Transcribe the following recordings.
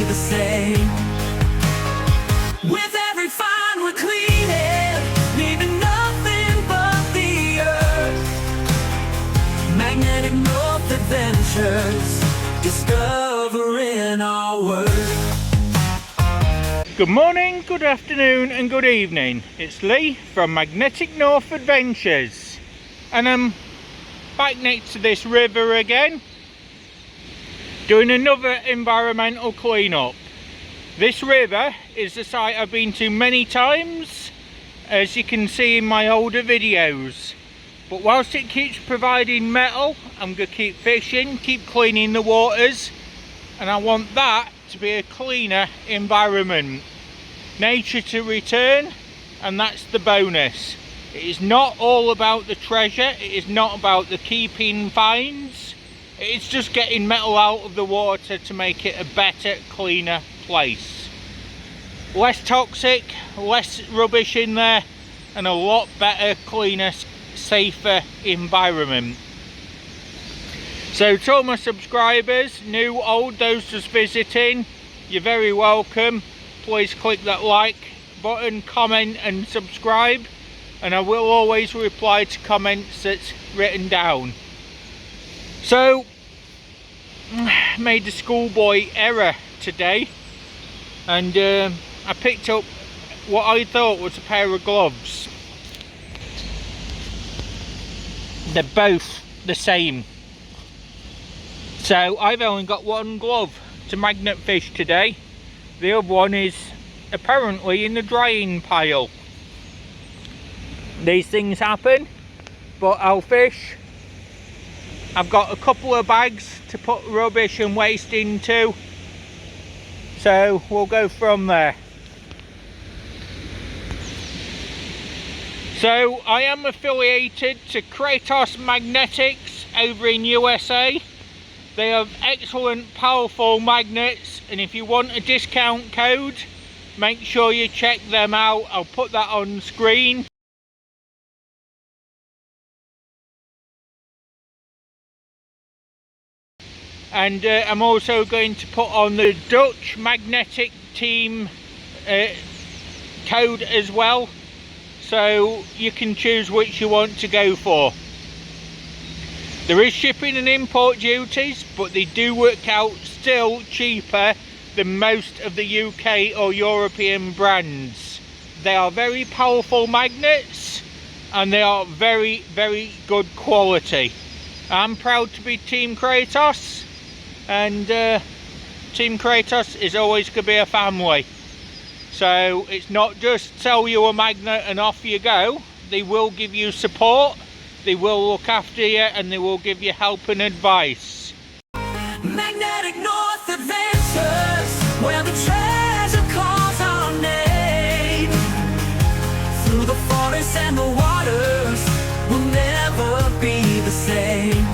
the same. With every find we're cleaning, leaving nothing but the earth. Magnetic North Adventures, discovering our world. Good morning, good afternoon and good evening. It's Lee from Magnetic North Adventures, and I'm back next to this river again, doing another environmental clean-up. This river is a site I've been to many times, as you can see in my older videos. But whilst it keeps providing metal, I'm going to keep fishing, keep cleaning the waters, and I want that to be a cleaner environment. Nature to return, and that's the bonus. It is not all about the treasure, it is not about the keeping finds. It's just getting metal out of the water to make it a better, cleaner place. Less toxic, less rubbish in there, and a lot better, cleaner, safer environment. So to all my subscribers, new, old, those just visiting, you're very welcome. Please click that like button, comment and subscribe, and I will always reply to comments that's written down. So, made the schoolboy error today, and I picked up what I thought was a pair of gloves. They're both the same. So I've only got one glove to magnet fish today. The other one is apparently in the drying pile. These things happen, but I'll fish. I've got a couple of bags to put rubbish and waste into, so we'll go from there. So I am affiliated to Kratos Magnetics over in USA. They have excellent, powerful magnets, and if you want a discount code, make sure you check them out. I'll put that on screen. And I'm also going to put on the Dutch Magnetic Team code as well, so you can choose which you want to go for. There is shipping and import duties, but they do work out still cheaper than most of the UK or European brands. They are very powerful magnets, and they are very, very good quality. I'm proud to be Team Kratos, and Team Kratos is always going to be a family. So it's not just sell you a magnet and off you go. They will give you support, they will look after you, and they will give you help and advice. Magnetic North Adventures, where the treasure calls our name. Through the forests and the waters, we'll never be the same.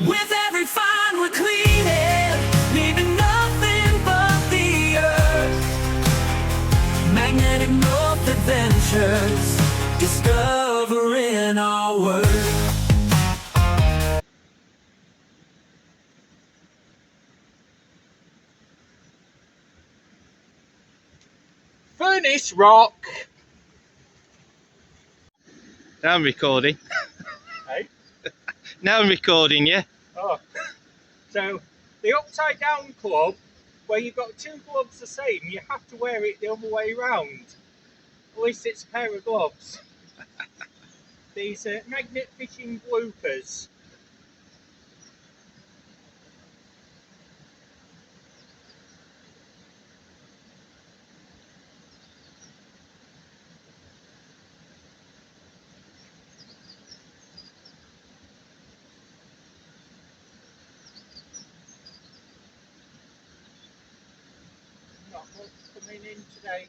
With every find we're cleaning, leaving nothing but the earth. Magnetic North Adventures, discovering our world. Furnace rock. Now I'm recording. Hey? Now I'm recording, yeah. Oh. So the upside down club, where you've got two gloves the same, you have to wear it the other way round. At least it's a pair of gloves. These magnet fishing bloopers. Not much coming in today.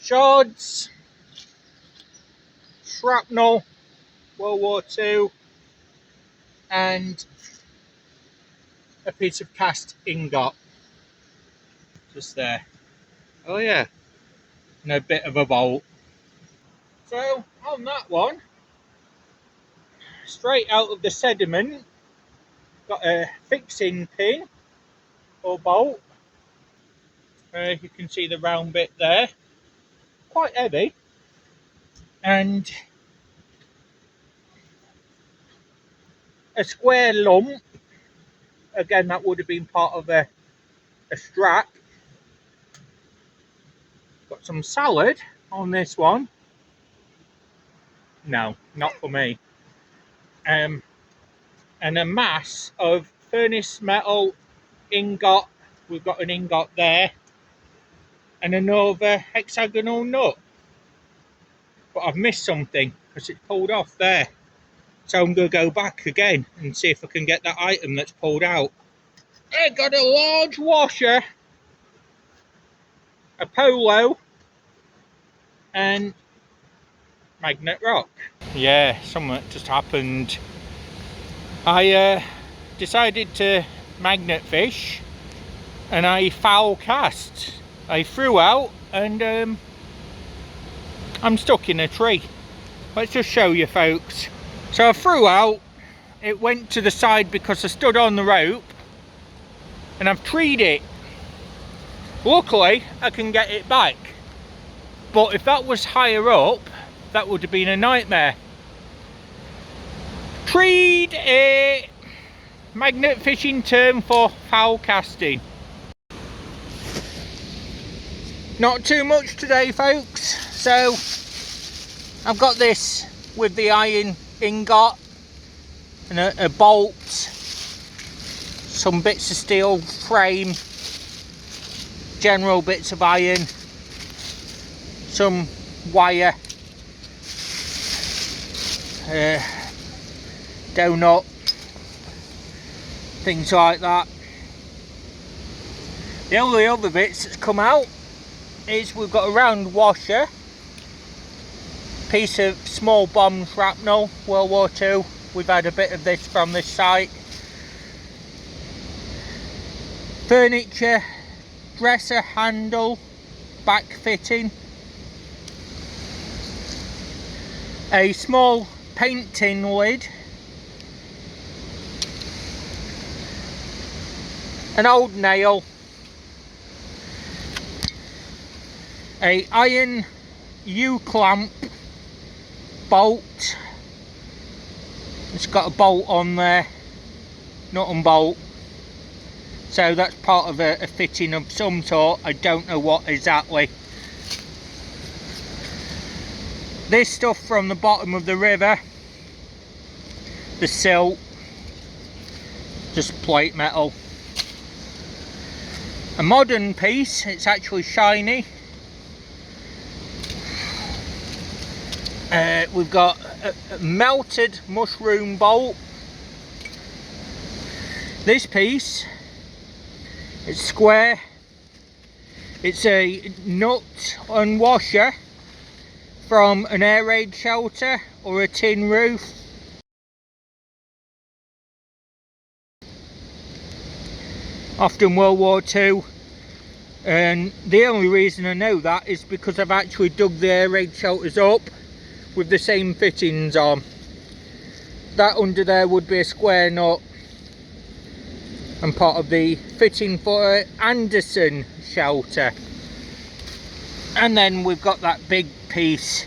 Shards, shrapnel, World War II, and a a piece of cast ingot. Just there. Oh yeah. And a bit of a bolt. So on that one, straight out of the sediment, got a fixing pin or bolt. You can see the round bit there. Quite heavy. And a square lump. Again, that would have been part of a strap. Got some salad on this one. No, not for me. And a mass of furnace metal ingot. We've got an ingot there. And another hexagonal nut. But I've missed something because it's pulled off there. So I'm going to go back again and see if I can get that item that's pulled out. I got a large washer, a polo, and magnet rock. Yeah, something just happened. I decided to magnet fish and I foul cast. I threw out and I'm stuck in a tree. Let's just show you folks. So I threw out, it went to the side because I stood on the rope and I've treed it. Luckily I can get it back, but if that was higher up that would have been a nightmare. Treed, a magnet fishing term for foul casting. Not too much today folks, so I've got this with the iron ingot and a bolt, some bits of steel frame, general bits of iron, some wire, donut, things like that. The only other bits that's come out is we've got a round washer, piece of small bomb shrapnel, World War II. We've had a bit of this from this site. Furniture, dresser handle, back fitting. A small paint tin lid. An old nail. A iron U-clamp bolt. It's got a bolt on there, nut and bolt, so that's part of a fitting of some sort. I don't know what exactly. This stuff from the bottom of the river, the silt, just plate metal. A modern piece, it's actually shiny. We've got a melted mushroom bolt. This piece, it's square. It's a nut and washer from an air raid shelter or a tin roof. Often World War II. And the only reason I know that is because I've actually dug the air raid shelters up with the same fittings on. That under there would be a square nut and part of the fitting for an Anderson shelter. And then we've got that big piece,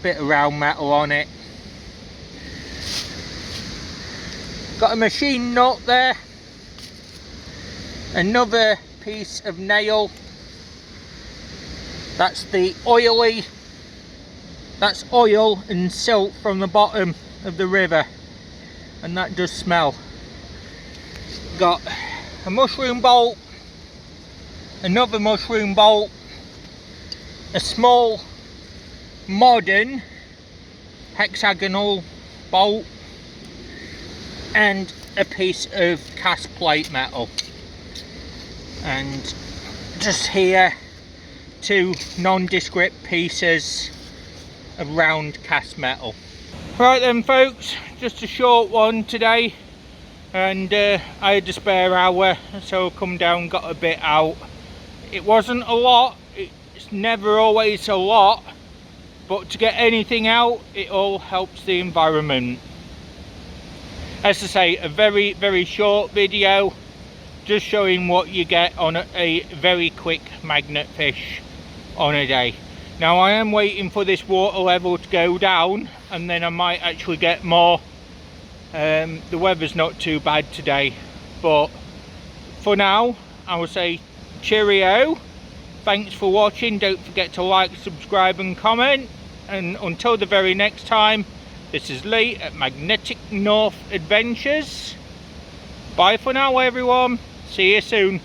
bit of round metal on it. Got a machine nut there. Another piece of nail. That's the oily, that's oil and silt from the bottom of the river, and that does smell. Got a mushroom bolt, another mushroom bolt, a small modern hexagonal bolt, and a piece of cast plate metal. And just here, two nondescript pieces of round cast metal. Right then folks, just a short one today. and I had a spare hour, so I come down, got a bit out. It wasn't a lot, it's never always a lot, but to get anything out, it all helps the environment. As I say, a very short video, just showing what you get on a very quick magnet fish on a day. Now I am waiting for this water level to go down, and then I might actually get more. The weather's not too bad today, but for now I will say cheerio. Thanks for watching. Don't forget to like, subscribe and comment, and until the very next time, this is Lee at Magnetic North Adventures. Bye for now everyone, see you soon.